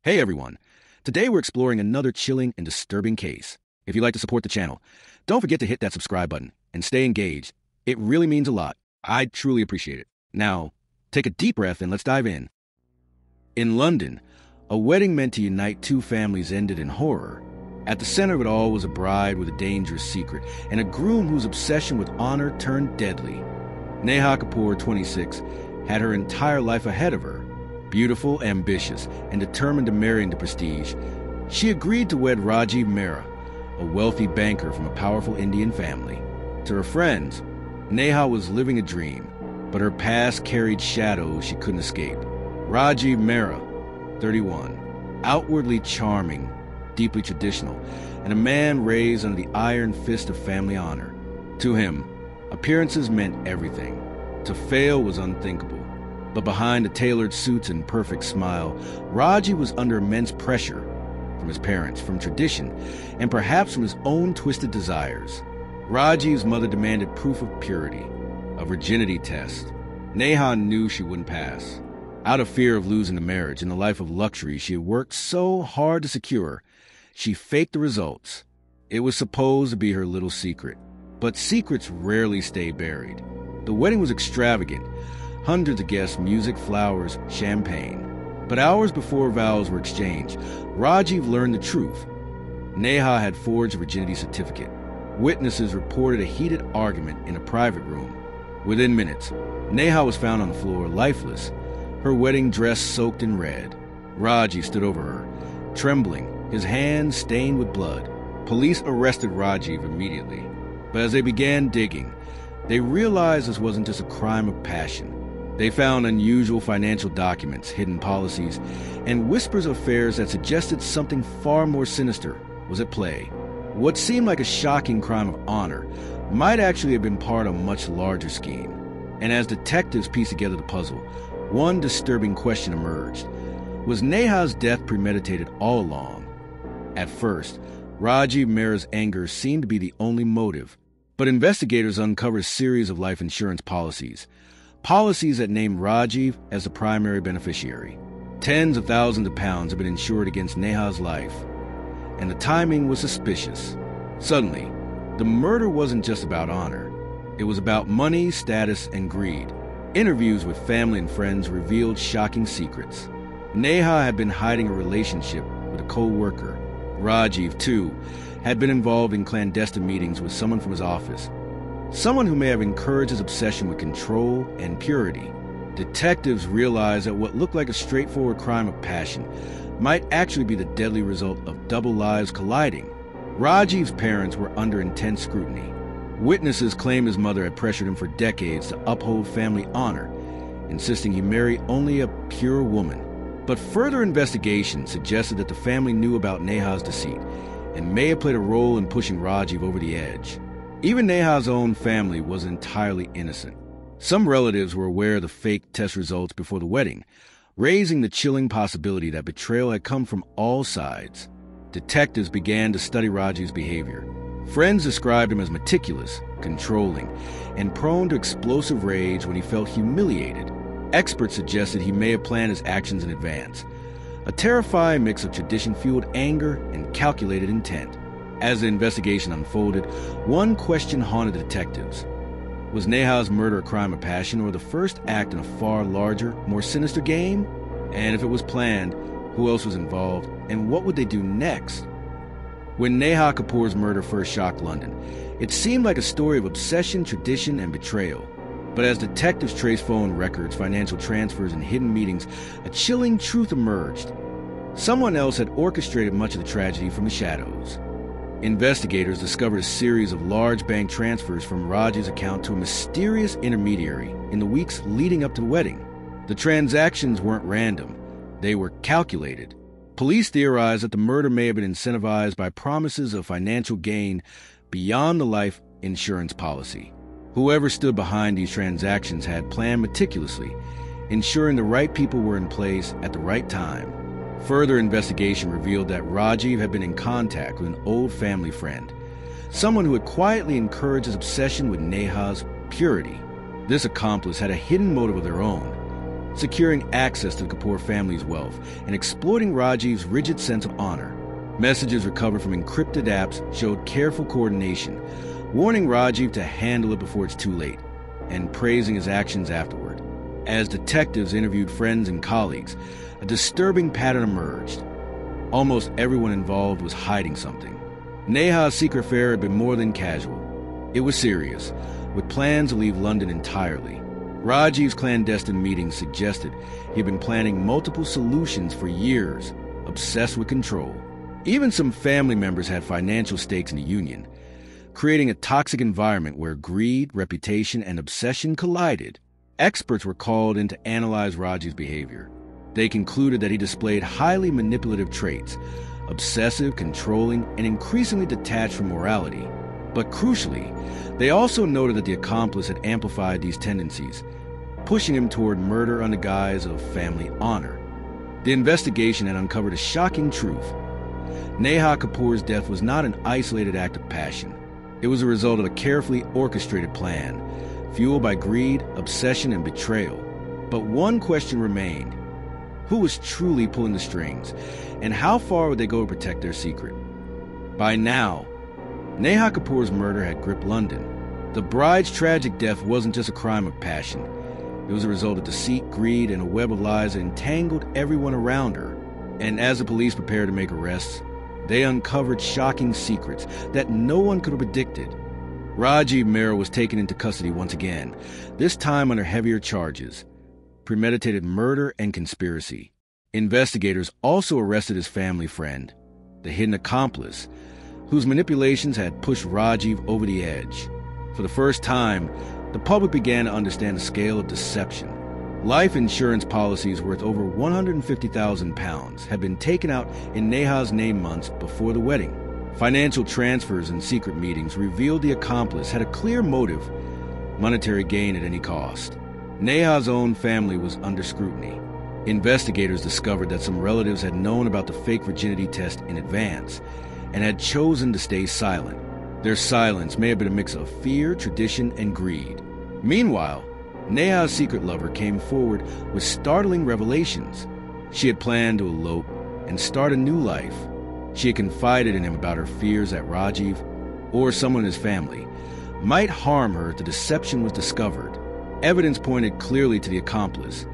Hey everyone! Today we're exploring another chilling and disturbing case. If you'd like to support the channel, don't forget to hit that subscribe button and stay engaged. It really means a lot. I truly appreciate it. Now, take a deep breath and let's dive in. In London, a wedding meant to unite two families ended in horror. At the center of it all was a bride with a dangerous secret and a groom whose obsession with honor turned deadly. Neha Kapoor, 26, had her entire life ahead of her. Beautiful, ambitious, and determined to marry into prestige, she agreed to wed Rajiv Mehra, a wealthy banker from a powerful Indian family. To her friends, Neha was living a dream, but her past carried shadows she couldn't escape. Rajiv Mehra, 31, outwardly charming, deeply traditional, and a man raised under the iron fist of family honor. To him, appearances meant everything. To fail was unthinkable. But behind the tailored suits and perfect smile, Raji was under immense pressure from his parents, from tradition, and perhaps from his own twisted desires. Rajiv's mother demanded proof of purity, a virginity test. Neha knew she wouldn't pass. Out of fear of losing the marriage and the life of luxury she had worked so hard to secure, she faked the results. It was supposed to be her little secret, but secrets rarely stay buried. The wedding was extravagant. Hundreds of guests, music, flowers, champagne. But hours before vows were exchanged, Rajiv learned the truth. Neha had forged a virginity certificate. Witnesses reported a heated argument in a private room. Within minutes, Neha was found on the floor, lifeless, her wedding dress soaked in red. Rajiv stood over her, trembling, his hands stained with blood. Police arrested Rajiv immediately. But as they began digging, they realized this wasn't just a crime of passion. They found unusual financial documents, hidden policies, and whispers of affairs that suggested something far more sinister was at play. What seemed like a shocking crime of honor might actually have been part of a much larger scheme. And as detectives pieced together the puzzle, one disturbing question emerged. Was Neha's death premeditated all along? At first, Rajiv Mehra's anger seemed to be the only motive, but investigators uncovered a series of life insurance policies that named Rajiv as the primary beneficiary. Tens of thousands of pounds had been insured against Neha's life, and the timing was suspicious. Suddenly, the murder wasn't just about honor. It was about money, status, and greed. Interviews with family and friends revealed shocking secrets. Neha had been hiding a relationship with a co-worker. Rajiv, too, had been involved in clandestine meetings with someone from his office. Someone who may have encouraged his obsession with control and purity. Detectives realized that what looked like a straightforward crime of passion might actually be the deadly result of double lives colliding. Rajiv's parents were under intense scrutiny. Witnesses claimed his mother had pressured him for decades to uphold family honor, insisting he marry only a pure woman. But further investigation suggested that the family knew about Neha's deceit and may have played a role in pushing Rajiv over the edge. Even Neha's own family was entirely innocent. Some relatives were aware of the fake test results before the wedding, raising the chilling possibility that betrayal had come from all sides. Detectives began to study Rajiv's behavior. Friends described him as meticulous, controlling, and prone to explosive rage when he felt humiliated. Experts suggested he may have planned his actions in advance. A terrifying mix of tradition-fueled anger and calculated intent. As the investigation unfolded, one question haunted the detectives. Was Neha's murder a crime of passion or the first act in a far larger, more sinister game? And if it was planned, who else was involved, and what would they do next? When Neha Kapoor's murder first shocked London, it seemed like a story of obsession, tradition, and betrayal. But as detectives traced phone records, financial transfers, and hidden meetings, a chilling truth emerged. Someone else had orchestrated much of the tragedy from the shadows. Investigators discovered a series of large bank transfers from Raj's account to a mysterious intermediary in the weeks leading up to the wedding. The transactions weren't random. They were calculated. Police theorized that the murder may have been incentivized by promises of financial gain beyond the life insurance policy. Whoever stood behind these transactions had planned meticulously, ensuring the right people were in place at the right time. Further investigation revealed that Rajiv had been in contact with an old family friend, someone who had quietly encouraged his obsession with Neha's purity. This accomplice had a hidden motive of their own, securing access to the Kapoor family's wealth and exploiting Rajiv's rigid sense of honor. Messages recovered from encrypted apps showed careful coordination, warning Rajiv to handle it before it's too late, and praising his actions afterward. As detectives interviewed friends and colleagues, a disturbing pattern emerged. Almost everyone involved was hiding something. Neha's secret affair had been more than casual. It was serious, with plans to leave London entirely. Rajiv's clandestine meetings suggested he had been planning multiple solutions for years, obsessed with control. Even some family members had financial stakes in the union, creating a toxic environment where greed, reputation, and obsession collided. Experts were called in to analyze Rajiv's behavior. They concluded that he displayed highly manipulative traits, obsessive, controlling, and increasingly detached from morality. But crucially, they also noted that the accomplice had amplified these tendencies, pushing him toward murder under guise of family honor. The investigation had uncovered a shocking truth. Neha Kapoor's death was not an isolated act of passion. It was a result of a carefully orchestrated plan, fueled by greed, obsession, and betrayal. But one question remained. Who was truly pulling the strings, and how far would they go to protect their secret? By now, Neha Kapoor's murder had gripped London. The bride's tragic death wasn't just a crime of passion. It was a result of deceit, greed, and a web of lies that entangled everyone around her. And as the police prepared to make arrests, they uncovered shocking secrets that no one could have predicted. Rajiv Mehra was taken into custody once again, this time under heavier charges: premeditated murder and conspiracy. Investigators also arrested his family friend, the hidden accomplice, whose manipulations had pushed Rajiv over the edge. For the first time, the public began to understand the scale of deception. Life insurance policies worth over £150,000 had been taken out in Neha's name months before the wedding. Financial transfers and secret meetings revealed the accomplice had a clear motive: monetary gain at any cost. Neha's own family was under scrutiny. Investigators discovered that some relatives had known about the fake virginity test in advance and had chosen to stay silent. Their silence may have been a mix of fear, tradition, and greed. Meanwhile, Neha's secret lover came forward with startling revelations. She had planned to elope and start a new life. She had confided in him about her fears that Rajiv, or someone in his family, might harm her if the deception was discovered. Evidence pointed clearly to the accomplice,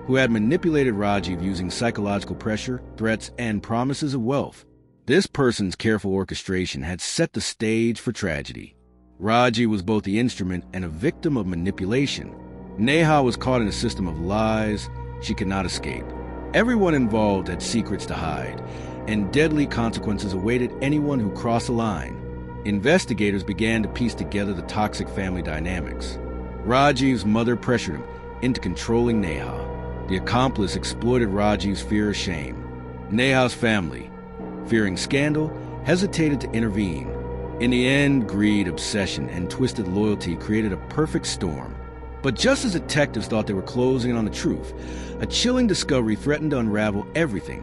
who had manipulated Rajiv using psychological pressure, threats, and promises of wealth. This person's careful orchestration had set the stage for tragedy. Rajiv was both the instrument and a victim of manipulation. Neha was caught in a system of lies she could not escape. Everyone involved had secrets to hide, and deadly consequences awaited anyone who crossed the line. Investigators began to piece together the toxic family dynamics. Rajiv's mother pressured him into controlling Neha. The accomplice exploited Rajiv's fear of shame. Neha's family, fearing scandal, hesitated to intervene. In the end, greed, obsession, and twisted loyalty created a perfect storm. But just as detectives thought they were closing in on the truth, a chilling discovery threatened to unravel everything.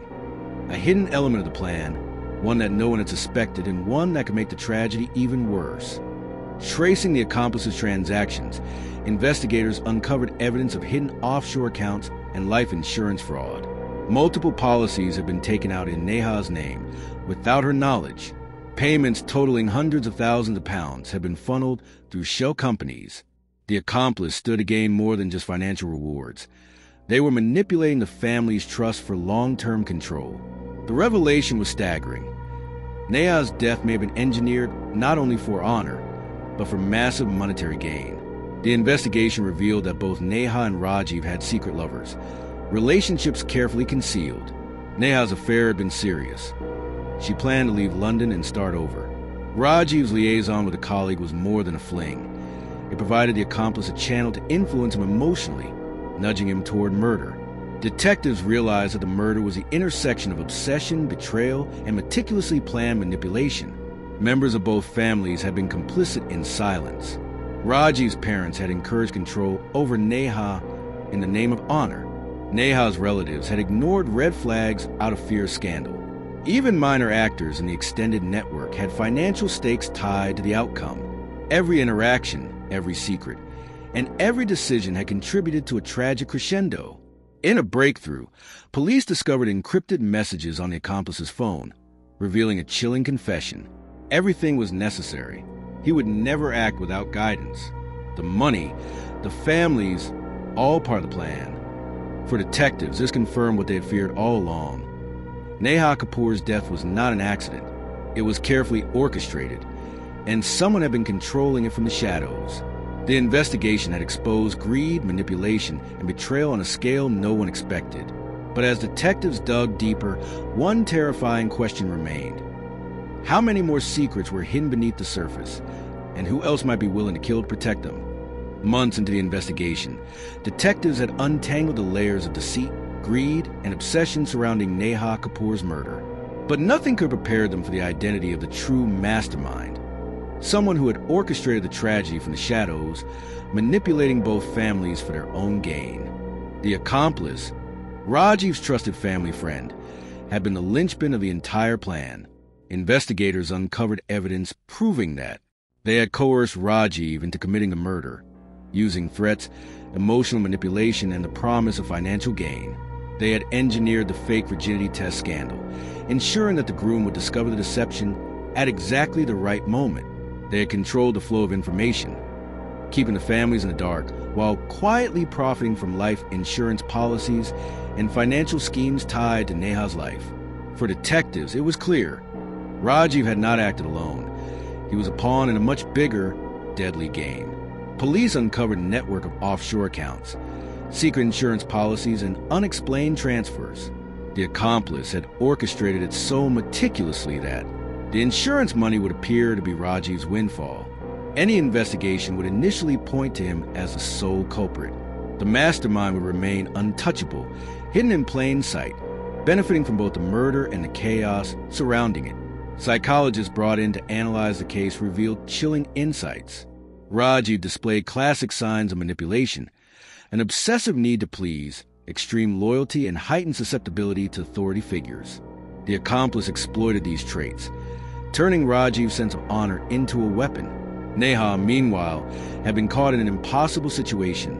A hidden element of the plan, one that no one had suspected, and one that could make the tragedy even worse. Tracing the accomplice's transactions, investigators uncovered evidence of hidden offshore accounts and life insurance fraud. Multiple policies had been taken out in Neha's name without her knowledge. Payments totaling hundreds of thousands of pounds had been funneled through shell companies. The accomplice stood to gain more than just financial rewards. They were manipulating the family's trust for long-term control. The revelation was staggering. Neha's death may have been engineered not only for honor, but for massive monetary gain. The investigation revealed that both Neha and Rajiv had secret lovers, relationships carefully concealed. Neha's affair had been serious. She planned to leave London and start over. Rajiv's liaison with a colleague was more than a fling. It provided the accomplice a channel to influence him emotionally, nudging him toward murder. Detectives realized that the murder was the intersection of obsession, betrayal, and meticulously planned manipulation. Members of both families had been complicit in silence. Rajiv's parents had encouraged control over Neha in the name of honor. Neha's relatives had ignored red flags out of fear of scandal. Even minor actors in the extended network had financial stakes tied to the outcome. Every interaction, every secret, and every decision had contributed to a tragic crescendo. In a breakthrough, police discovered encrypted messages on the accomplice's phone, revealing a chilling confession. Everything was necessary. He would never act without guidance. The money, the families, all part of the plan. For detectives, this confirmed what they had feared all along. Neha Kapoor's death was not an accident. It was carefully orchestrated, and someone had been controlling it from the shadows. The investigation had exposed greed, manipulation, and betrayal on a scale no one expected. But as detectives dug deeper, one terrifying question remained. How many more secrets were hidden beneath the surface, and who else might be willing to kill to protect them? Months into the investigation, detectives had untangled the layers of deceit, greed, and obsession surrounding Neha Kapoor's murder. But nothing could prepare them for the identity of the true mastermind. Someone who had orchestrated the tragedy from the shadows, manipulating both families for their own gain. The accomplice, Rajiv's trusted family friend, had been the linchpin of the entire plan. Investigators uncovered evidence proving that they had coerced Rajiv into committing the murder, using threats, emotional manipulation, and the promise of financial gain. They had engineered the fake virginity test scandal, ensuring that the groom would discover the deception at exactly the right moment. They had controlled the flow of information, keeping the families in the dark while quietly profiting from life insurance policies and financial schemes tied to Neha's life. For detectives, it was clear. Rajiv had not acted alone. He was a pawn in a much bigger, deadly game. Police uncovered a network of offshore accounts, secret insurance policies, and unexplained transfers. The accomplice had orchestrated it so meticulously that the insurance money would appear to be Rajiv's windfall. Any investigation would initially point to him as the sole culprit. The mastermind would remain untouchable, hidden in plain sight, benefiting from both the murder and the chaos surrounding it. Psychologists brought in to analyze the case revealed chilling insights. Rajiv displayed classic signs of manipulation, an obsessive need to please, extreme loyalty, and heightened susceptibility to authority figures. The accomplice exploited these traits, turning Rajiv's sense of honor into a weapon. Neha, meanwhile, had been caught in an impossible situation,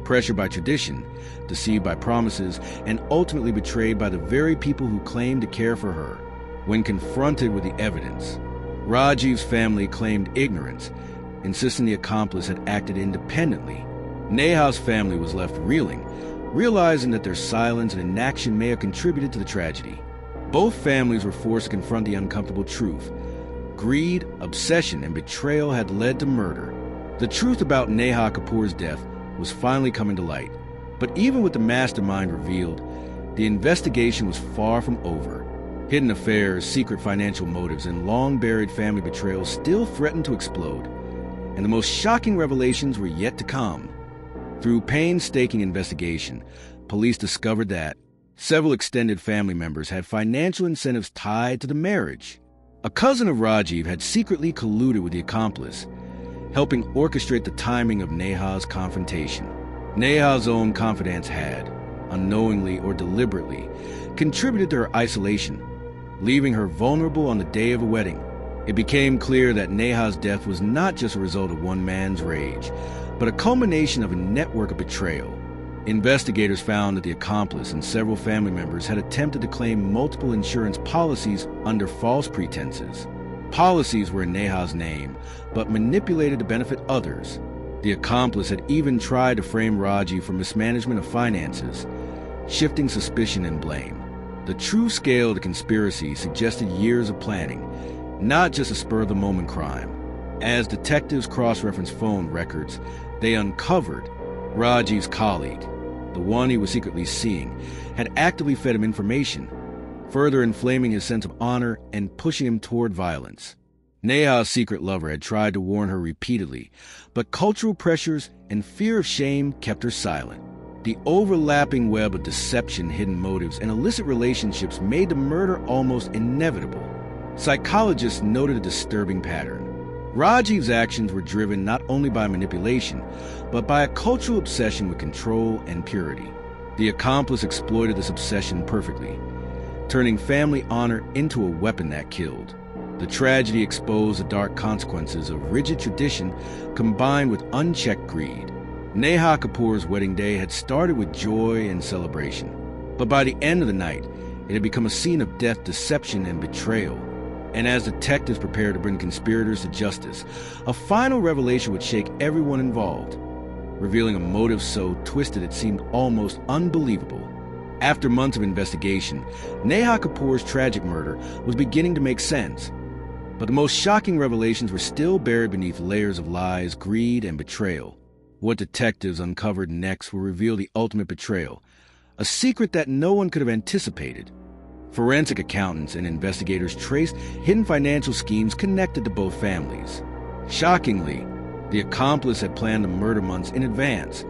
pressured by tradition, deceived by promises, and ultimately betrayed by the very people who claimed to care for her. When confronted with the evidence, Rajiv's family claimed ignorance, insisting the accomplice had acted independently. Neha's family was left reeling, realizing that their silence and inaction may have contributed to the tragedy. Both families were forced to confront the uncomfortable truth. Greed, obsession, and betrayal had led to murder. The truth about Neha Kapoor's death was finally coming to light. But even with the mastermind revealed, the investigation was far from over. Hidden affairs, secret financial motives, and long-buried family betrayals still threatened to explode. And the most shocking revelations were yet to come. Through painstaking investigation, police discovered that several extended family members had financial incentives tied to the marriage. A cousin of Rajiv had secretly colluded with the accomplice, helping orchestrate the timing of Neha's confrontation. Neha's own confidence had, unknowingly or deliberately, contributed to her isolation, leaving her vulnerable on the day of a wedding. It became clear that Neha's death was not just a result of one man's rage, but a culmination of a network of betrayal. Investigators found that the accomplice and several family members had attempted to claim multiple insurance policies under false pretenses. Policies were in Neha's name, but manipulated to benefit others. The accomplice had even tried to frame Rajiv for mismanagement of finances, shifting suspicion and blame. The true scale of the conspiracy suggested years of planning, not just a spur-of-the-moment crime. As detectives cross-referenced phone records, they uncovered Rajiv's colleague, the one he was secretly seeing, had actively fed him information, further inflaming his sense of honor and pushing him toward violence. Neha's secret lover had tried to warn her repeatedly, but cultural pressures and fear of shame kept her silent. The overlapping web of deception, hidden motives, and illicit relationships made the murder almost inevitable. Psychologists noted a disturbing pattern. Rajiv's actions were driven not only by manipulation, but by a cultural obsession with control and purity. The accomplice exploited this obsession perfectly, turning family honor into a weapon that killed. The tragedy exposed the dark consequences of rigid tradition combined with unchecked greed. Neha Kapoor's wedding day had started with joy and celebration, but by the end of the night, it had become a scene of death, deception, and betrayal. And as detectives prepared to bring conspirators to justice, a final revelation would shake everyone involved, revealing a motive so twisted it seemed almost unbelievable. After months of investigation, Neha Kapoor's tragic murder was beginning to make sense. But the most shocking revelations were still buried beneath layers of lies, greed, and betrayal. What detectives uncovered next will reveal the ultimate betrayal, a secret that no one could have anticipated. Forensic accountants and investigators traced hidden financial schemes connected to both families. Shockingly, the accomplice had planned the murder months in advance,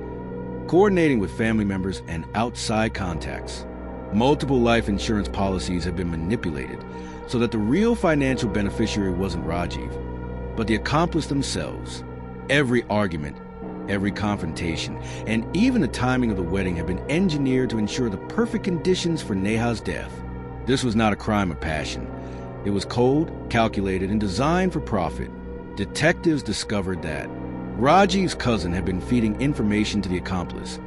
coordinating with family members and outside contacts. Multiple life insurance policies had been manipulated so that the real financial beneficiary wasn't Rajiv, but the accomplice themselves. Every argument, every confrontation, and even the timing of the wedding had been engineered to ensure the perfect conditions for Neha's death. This was not a crime of passion. It was cold, calculated, and designed for profit. Detectives discovered that Rajiv's cousin had been feeding information to the accomplice,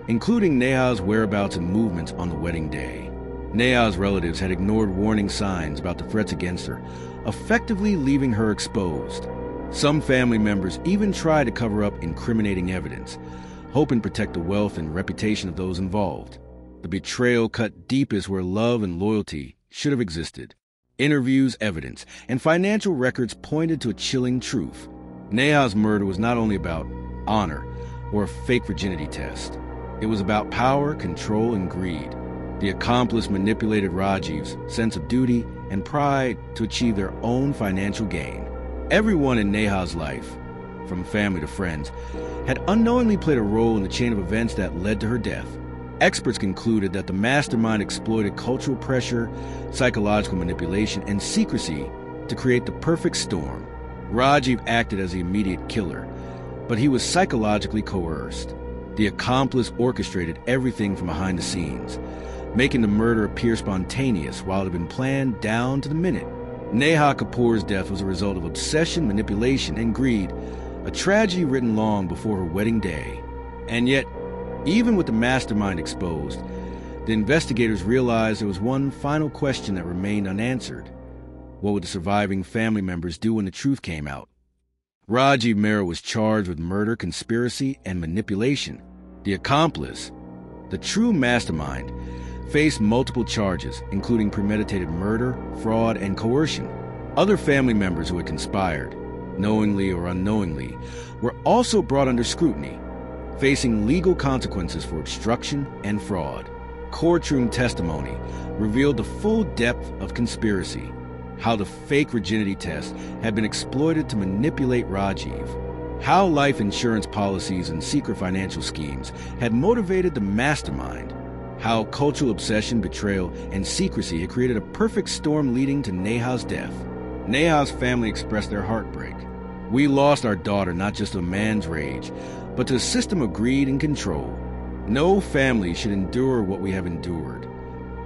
including Neha's whereabouts and movements on the wedding day. Neha's relatives had ignored warning signs about the threats against her, effectively leaving her exposed. Some family members even tried to cover up incriminating evidence, hoping to protect the wealth and reputation of those involved. The betrayal cut deepest where love and loyalty should have existed. Interviews, evidence, and financial records pointed to a chilling truth. Neha's murder was not only about honor or a fake virginity test. It was about power, control, and greed. The accomplice manipulated Rajiv's sense of duty and pride to achieve their own financial gain. Everyone in Neha's life, from family to friends, had unknowingly played a role in the chain of events that led to her death. Experts concluded that the mastermind exploited cultural pressure, psychological manipulation, and secrecy to create the perfect storm. Rajiv acted as the immediate killer, but he was psychologically coerced. The accomplice orchestrated everything from behind the scenes, making the murder appear spontaneous while it had been planned down to the minute. Neha Kapoor's death was a result of obsession, manipulation, and greed, a tragedy written long before her wedding day. And yet, even with the mastermind exposed, the investigators realized there was one final question that remained unanswered. What would the surviving family members do when the truth came out? Rajiv Mehra was charged with murder, conspiracy, and manipulation. The accomplice, the true mastermind, faced multiple charges, including premeditated murder, fraud, and coercion. Other family members who had conspired, knowingly or unknowingly, were also brought under scrutiny, facing legal consequences for obstruction and fraud. Courtroom testimony revealed the full depth of conspiracy, how the fake virginity test had been exploited to manipulate Rajiv, how life insurance policies and secret financial schemes had motivated the mastermind, how cultural obsession, betrayal, and secrecy had created a perfect storm leading to Neha's death. Neha's family expressed their heartbreak. We lost our daughter not just to a man's rage, but to a system of greed and control. No family should endure what we have endured.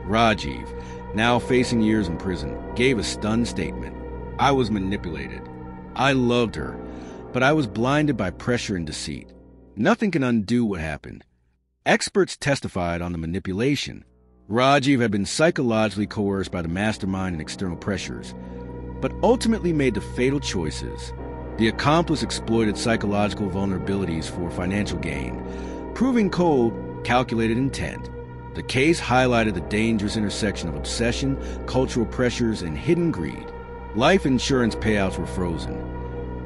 Rajiv, now facing years in prison, gave a stunned statement. I was manipulated. I loved her, but I was blinded by pressure and deceit. Nothing can undo what happened. Experts testified on the manipulation. Rajiv had been psychologically coerced by the mastermind and external pressures, but ultimately made the fatal choices. The accomplice exploited psychological vulnerabilities for financial gain, proving cold, calculated intent. The case highlighted the dangerous intersection of obsession, cultural pressures, and hidden greed. Life insurance payouts were frozen.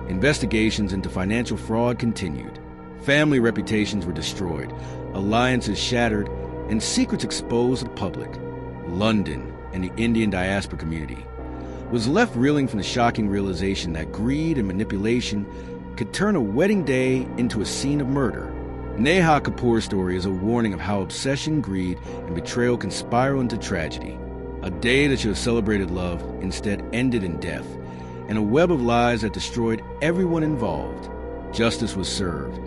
Investigations into financial fraud continued. Family reputations were destroyed, alliances shattered, and secrets exposed to the public. London and the Indian diaspora community was left reeling from the shocking realization that greed and manipulation could turn a wedding day into a scene of murder. Neha Kapoor's story is a warning of how obsession, greed, and betrayal can spiral into tragedy. A day that should have celebrated love instead ended in death, and a web of lies that destroyed everyone involved. Justice was served,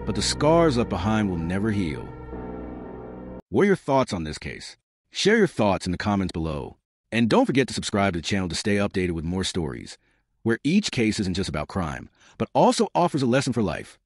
but the scars left behind will never heal. What are your thoughts on this case? Share your thoughts in the comments below. And don't forget to subscribe to the channel to stay updated with more stories, where each case isn't just about crime, but also offers a lesson for life.